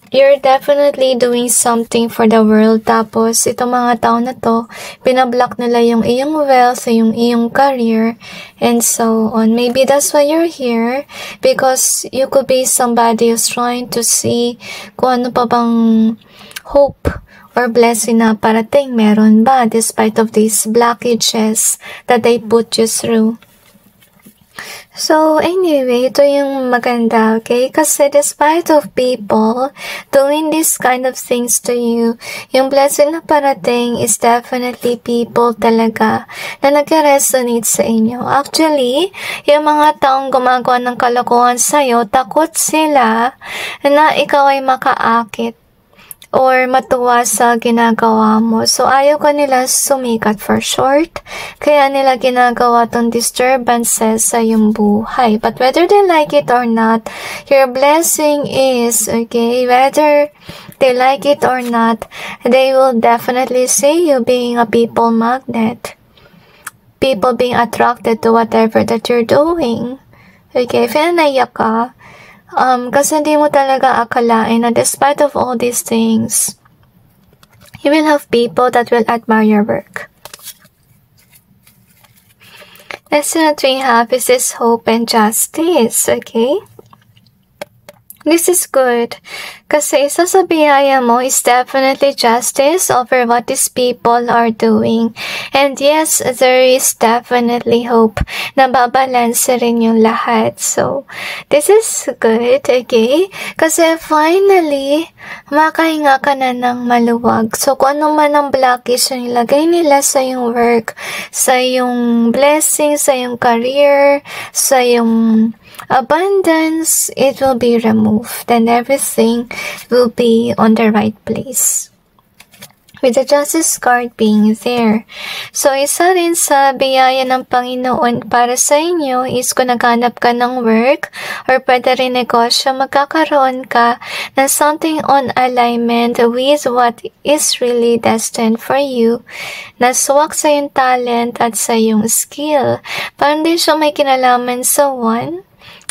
you're definitely doing something for the world. Tapos, itong mga tao na to, pinablock nila yung iyong wealth, yung iyong career, and so on. Maybe that's why you're here, because you could be somebody who's trying to see kung ano pa bang hope or blessing na parating? Meron ba despite of these blockages that they put you through? So, anyway, ito yung maganda, okay? Kasi despite of people doing this kind of things to you, yung blessing na parating is definitely people talaga na nag-resonate sa inyo. Actually, yung mga taong gumagawa ng kalokohan sa'yo, takot sila na ikaw ay makaakit or matuwa sa ginagawa mo. So, ayaw ka nila sumikat for short. Kaya nila ginagawa tong disturbances sa iyong buhay. But whether they like it or not, your blessing is, okay, whether they like it or not, they will definitely see you being a people magnet. People being attracted to whatever that you're doing. Okay, if naiyak ka, kasi hindi mo talaga akalain na despite of all these things, you will have people that will admire your work. Lesson that we have is this hope and justice, okay? This is good. Kasi isa sa biyaya mo is definitely justice over what these people are doing. And yes, there is definitely hope na babalanse rin yung lahat. So, this is good, okay? Kasi finally, makahinga ka na ng maluwag. So, kung ano man ang blockage yung ilagay nila sa yung work, sa yung blessing, sa yung career, sa yung abundance, it will be removed and everything will be on the right place. With the Justice card being there. So, isa rin sa biyaya ng Panginoon para sa inyo is kung naghanap ka ng work or pwede rin negosyo, magkakaroon ka ng something on alignment with what is really destined for you, na suwak sa iyong talent at sa iyong skill. Parang din siya may kinalaman sa one.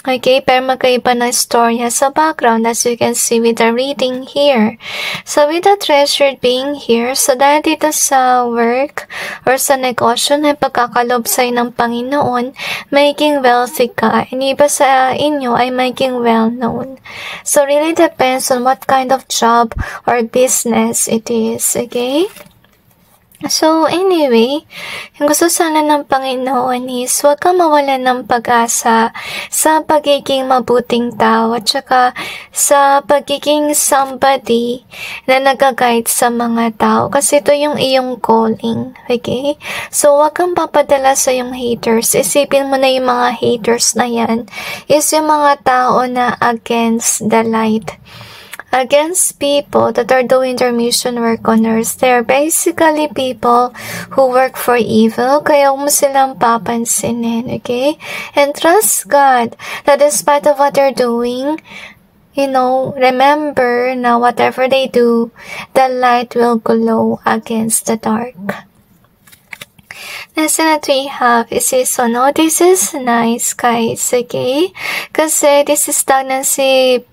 Okay, pero magkaiba ng storya sa background as you can see with the reading here. So, with the treasured being here, so dahil dito sa work or sa negosyo na pagkakalob sa'yo ng Panginoon, maging wealthy ka. And iba sa inyo ay maging well-known. So, really depends on what kind of job or business it is, okay? So, anyway, yung gusto sana ng Panginoon is huwag ka mawalan ng pag-asa sa pagiging mabuting tao at saka sa pagiging somebody na nag-guide sa mga tao kasi ito yung iyong calling, okay? So, huwag kang papadala sa yung haters. Isipin mo na yung mga haters na yan is yung mga tao na against the light. Against people that are doing their mission work on earth. They're basically people who work for evil, kaya huwag mo silang papansinin, okay? And trust God that despite of what they're doing, remember na whatever they do, the light will glow against the dark. Lesson that we have is this one. Oh, this is nice, guys, okay? Kasi this is stagnancy,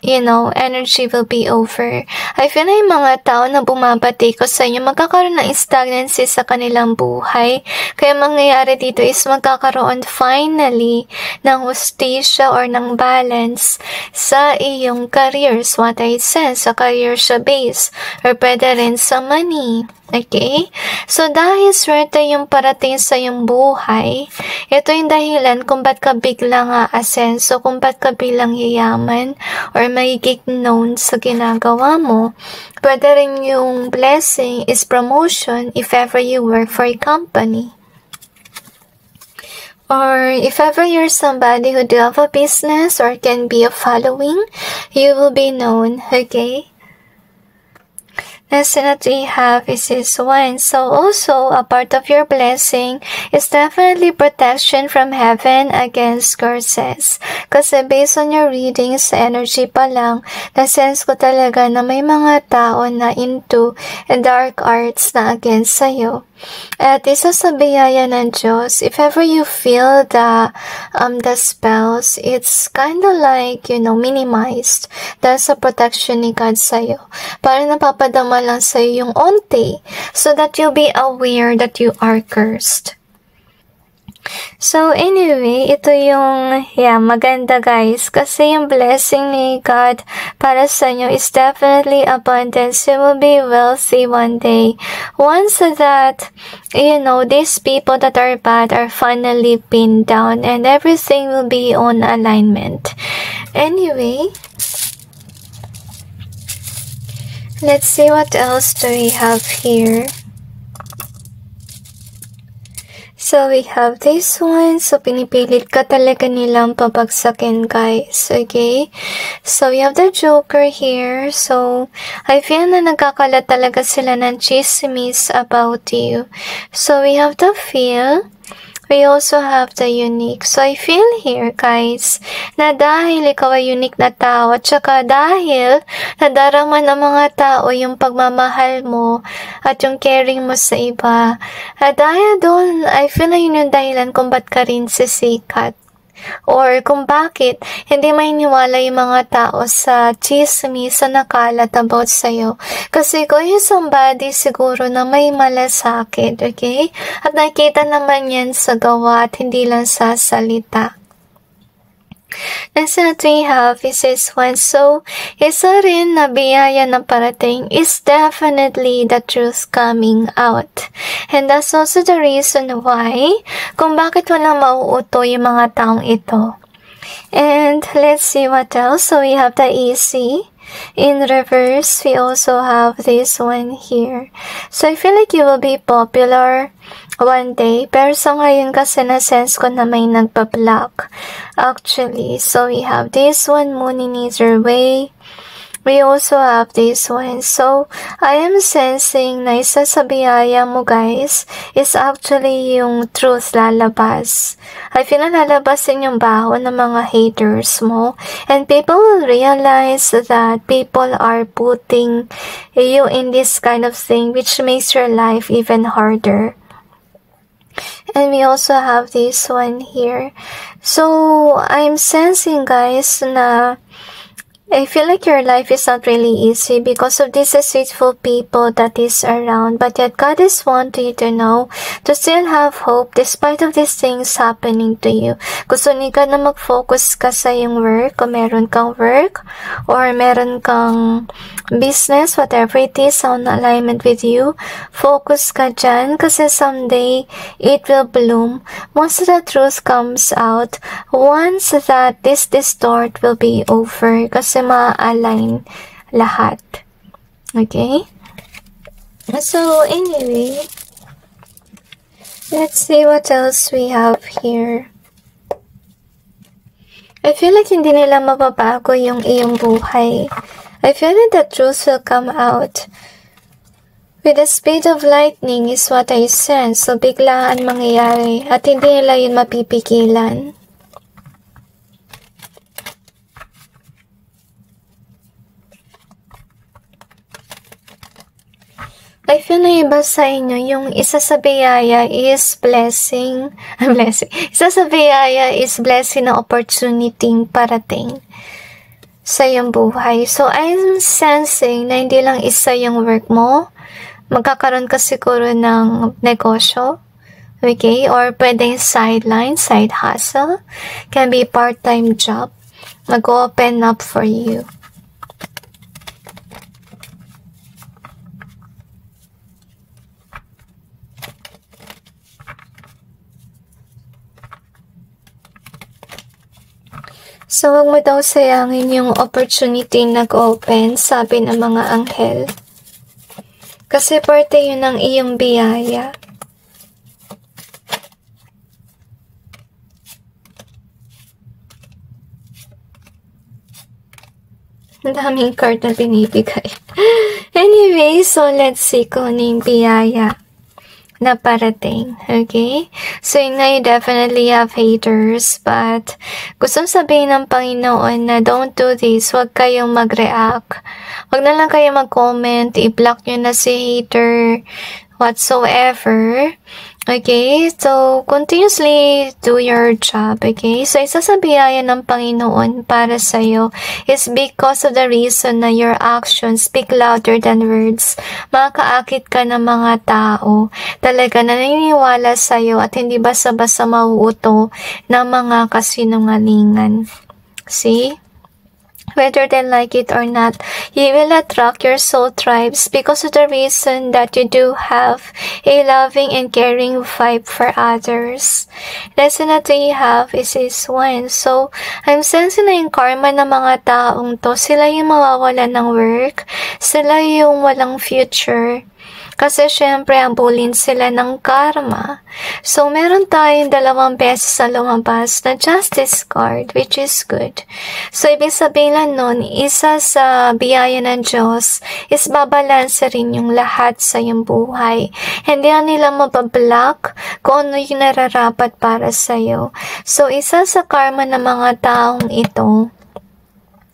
energy will be over. I feel na yung mga tao na bumabati ko sa inyo, magkakaroon ng stagnancy sa kanilang buhay. Kaya mangyayari dito is magkakaroon finally ng hustisya or ng balance sa iyong careers. What I said, sa career siya base or pwede rin sa money. Okay? So, dahil swerte yung parating sa iyong buhay, ito yung dahilan kung ba't ka biglang aasenso, kung ba't ka bilang yayaman, or magiging known sa ginagawa mo. Pwede rin yung blessing is promotion if ever you work for a company. Or if ever you're somebody who do have a business or can be a following, you will be known, okay? Lesson that we have is this one. So also, a part of your blessing is definitely protection from heaven against curses. Kasi based on your readings, sa energy pa lang, na-sense ko talaga na may mga tao na into dark arts na against sa'yo. At isa sa biyaya ng Diyos, if ever you feel the spells, it's kind of like, minimized dahil sa protection ni God sa'yo. Parang napapadama lang sa'yo yung onte so that you'll be aware that you are cursed. So anyway, ito yung, maganda guys. Kasi yung blessing ni God para sa inyo is definitely abundance. You will be wealthy one day. Once that, these people that are bad are finally pinned down and everything will be on alignment. Anyway, let's see what else do we have here. So, we have this one. So, pinipilit ka talaga nilang pabagsakin, guys. Okay? So, we have the Joker here. So, I feel na nagkakalat talaga sila ng chismis about you. So, we have the feel. We also have the unique. So, I feel here, guys, na dahil ikaw ay unique na tao, at saka dahil nadarama ng mga tao yung pagmamahal mo at yung caring mo sa iba, at dahil doon, I feel na yun yung dahilan kung ba't ka rin sisikat. Or kung bakit hindi maniniwala yung mga tao sa chismis sa nakalat about sa'yo. Kasi kung yung somebody siguro na may malasakit, okay? At nakita naman yan sa gawa at hindi lang sa salita. Next that we have is this one. So, isa rin na biyaya na parating is definitely the truth coming out. And that's also the reason why kung bakit walang mauuto yung mga taong ito. And let's see what else. So, we have the easy. In reverse, we also have this one here. So, I feel like you will be popular one day. Pero sa ngayon kasi na-sense ko na may nagpa-block. Actually, so we have this one, moon in either way. We also have this one. So, I am sensing na isa sa biyaya mo guys is actually yung truth lalabas. I feel na lalabasin yung baho ng mga haters mo. And people will realize that people are putting you in this kind of thing which makes your life even harder. And we also have this one here. So, I'm sensing guys na I feel like your life is not really easy because of these deceitful people that is around. But yet God is wanting you to know to still have hope despite of these things happening to you. Gusto ni God na mag-focus ka sa yung work, kung meron kang work or meron kang business, whatever it is on alignment with you. Focus ka dyan kasi someday it will bloom. Once the truth comes out, once that this distort will be over kasi ma-align lahat. Okay? So, anyway, let's see what else we have here. I feel like hindi nila mababago yung iyong buhay. I feel that the truth will come out. With the speed of lightning is what I sense. So, biglaan mangyayari at hindi nila yun mapipigilan. I feel na iba sa inyo, yung isa sa biyaya is blessing. Isa sa biyaya is blessing na opportunity parating sa iyong buhay. So, I'm sensing na hindi lang isa yung work mo. Magkakaroon ka siguro ng negosyo. Okay? Or pwedeng sideline, side hustle. Can be part-time job. Mag-open up for you. So, huwag mo daw sayangin yung opportunity nag-open, sabi ng mga anghel. Kasi parte yun ng iyong biyaya. Ang daming card na binibigay. Anyway, so let's see kung ano yung biyaya na parating. Okay? So, yun nga, you definitely have haters, but gustong sabihin ng Panginoon na don't do this, huwag kayong mag-react. Huwag na lang kayo mag-comment, i-block nyo na si hater, whatsoever. Okay, so continuously do your job, okay? So isa sa biyaya ng Panginoon para sa'yo is because of the reason na your actions speak louder than words. Makakaakit ka ng mga tao, talaga naniniwala sa'yo at hindi basta-basta mauuto ng mga kasinungalingan. See? Whether they like it or not, you will attract your soul tribes because of the reason that you do have a loving and caring vibe for others. Lesson that we have is this one. So, I'm sensing na yung karma ng mga taong to, sila yung mawawalan ng work, sila yung walang future. Kasi syempre, abulin sila ng karma. So, meron tayong 2 beses na lumabas na justice card, which is good. So, ibig sabihin lang nun, isa sa biyaya ng Diyos is babalanse rin yung lahat sa iyong buhay. Hindi na nila mabablock kung ano yung nararapat para sa'yo. So, isa sa karma ng mga taong ito,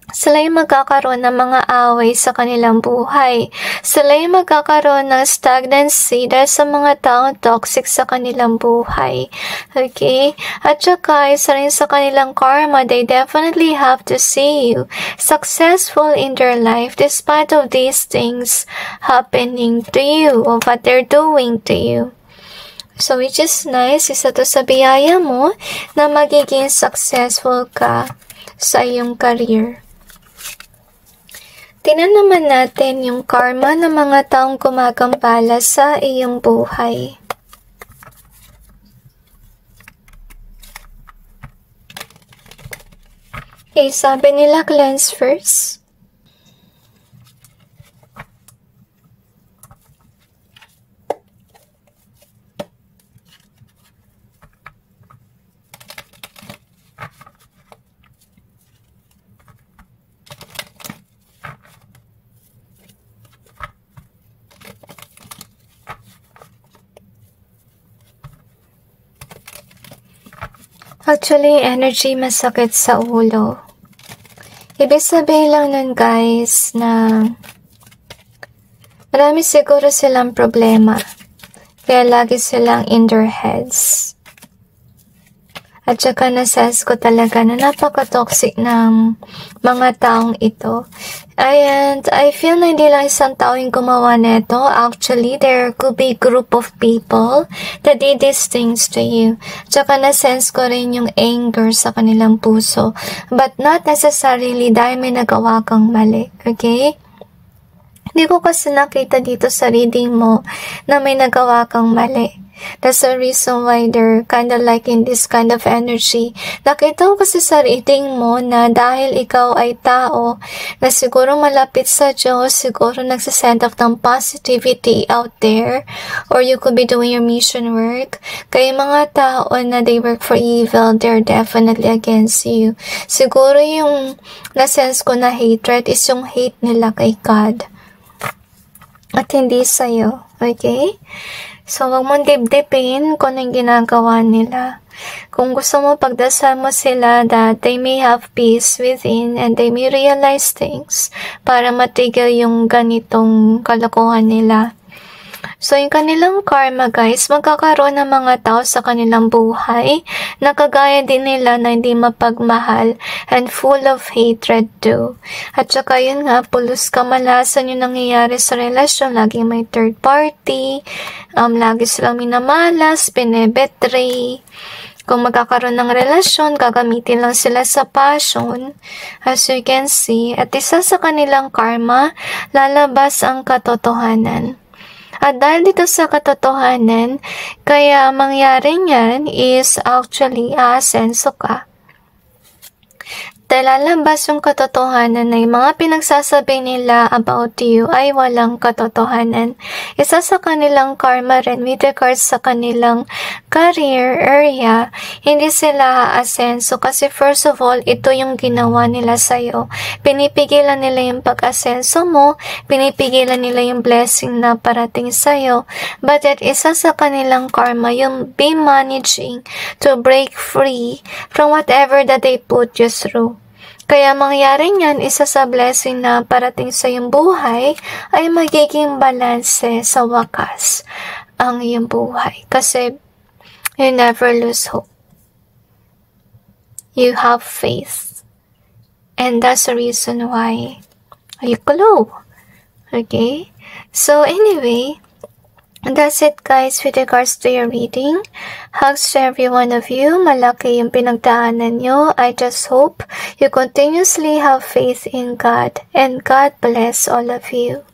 sila yung magkakaroon ng mga away sa kanilang buhay. Sila yung magkakaroon ng stagnancy dahil sa mga taong toxic sa kanilang buhay. Okay? At saka, isa rin sa kanilang karma, they definitely have to see you successful in their life despite of these things happening to you or what they're doing to you. So, which is nice, isa to sa biyaya mo na magiging successful ka sa iyong career. Tingnan naman natin yung karma ng mga taong gumagambala sa iyong buhay. Okay, sabi nila cleanse first. Actually, energy masakit sa ulo. Ibig sabihin lang nun guys na marami siguro silang problema. Kaya lagi silang in their heads. At saka na-sense ko talaga na napaka-toxic ng mga taong ito. And I feel na hindi lang isang tao yung gumawa nito. Actually, there could be a group of people that did these things to you. At saka na-sense ko rin yung anger sa kanilang puso. But not necessarily dahil may nagawa kang mali. Okay? Hindi ko kasi nakita dito sa reading mo na may nagawa kang mali. That's the reason why they're kind of like in this kind of energy. Nakita ko kasi sa reading mo na dahil ikaw ay tao na siguro malapit sa Diyos, siguro nagsasend off ng positivity out there, or you could be doing your mission work. Kaya mga tao na they work for evil, they're definitely against you. Siguro yung na-sense ko na hatred is yung hate nila kay God. At hindi sa'yo. Okay? So, wag mong dibdibin kung anong ginagawa nila. Kung gusto mo, pagdasal mo sila that they may have peace within and they may realize things para matigil yung ganitong kalokohan nila. So, yung kanilang karma, guys, magkakaroon ng mga tao sa kanilang buhay na kagaya din nila na hindi mapagmahal and full of hatred too. At saka yun nga, pulos kamalasan yung nangyayari sa relasyon. Lagi may third party, lagi silang minamalas, pinebetray. Kung magkakaroon ng relasyon, gagamitin lang sila sa passion. As you can see, at isa sa kanilang karma, lalabas ang katotohanan. At dahil dito sa katotohanan, kaya mangyari niyan is actually aasenso ka. Dahil lalabas yung katotohanan na yung mga pinagsasabi nila about you ay walang katotohanan. Isa sa kanilang karma rin with regards sa kanilang career area, hindi sila aasenso kasi first of all, ito yung ginawa nila sa'yo. Pinipigilan nila yung pag-asenso mo, pinipigilan nila yung blessing na parating sa'yo. But at isa sa kanilang karma, yung be managing to break free from whatever that they put you through. Kaya mangyari niyan, isa sa blessing na parating sa iyong buhay ay magiging balanse sa wakas ang iyong buhay. Kasi you never lose hope. You have faith. And that's the reason why you glow. Okay? So anyway, that's it guys with regards to your reading. Hugs to every one of you. Malaki yung pinagdaanan nyo. I just hope you continuously have faith in God. And God bless all of you.